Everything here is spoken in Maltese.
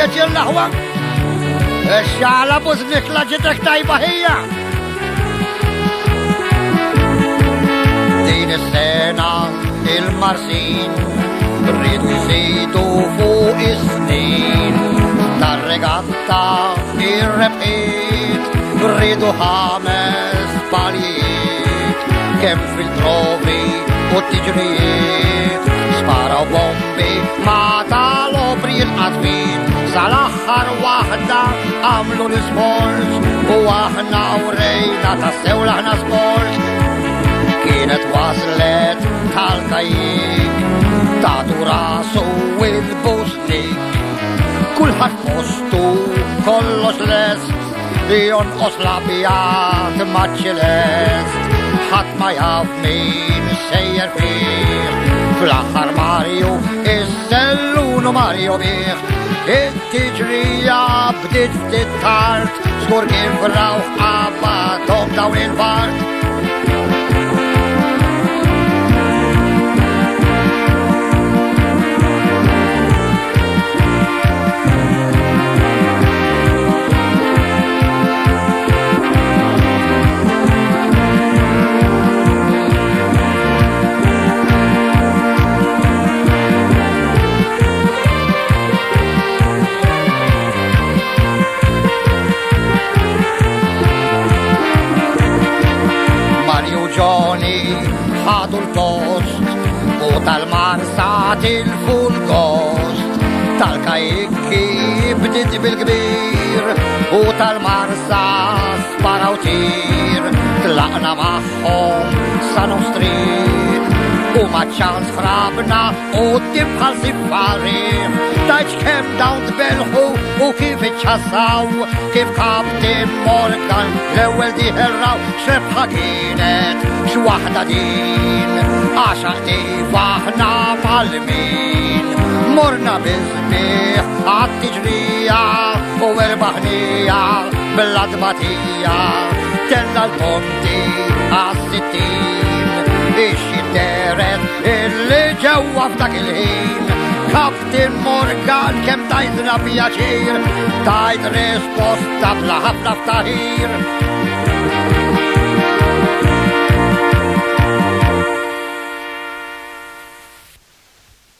ġiet jillaħwa. Xala buznik la ġitek tajba hija. Din is-sena il-marsin rridu jżidu fuq is-snin tar-regatta ir-rebħiet rridu 5 palijiet kemm fil-trovi u t-tiġrijiet sparaw bombi ma tal-obri l-qatfin sal-aħħar waħda għamlu l-ismorġ u aħna urejna tassew laħna smorġ kienet waslet tal-Kajjikk tagħtu rasu il-bustik kulħadd postu kollox lest jonqos l-abjad maċ-ċelest ħadd ma jaf min sejjer fih fl-aħħar Mario is-sellunu Mario bih it-tiġrija bdiet ftit tard żgur kien rawħ qabadhom dawn il-bart. Johnny ħadu l-post u tal-marsa tilfu l-gost tal-Kajjikk bdiet bil-kbir u tal-marsa sparaw tir tlaqna magħhom sa Street u maċ-ċans ħrabna u tibħal siffarriħ taċ kem dawn tbelħu u kif iċċassaw kif Kapten Morgan l-ewwel diħerraw xrebħa kienet x'waħda din għax ħtif aħna mal-min morna biżmieħ għat-tiġrija u erbaħnija bil-adbatija tenna l-ponti għas-sittin ix-xinteret illi ġewwa f'dak il-ħin Kapten Morgan kem tajdna pjaċir tajd risposta bla ħafna ftaħir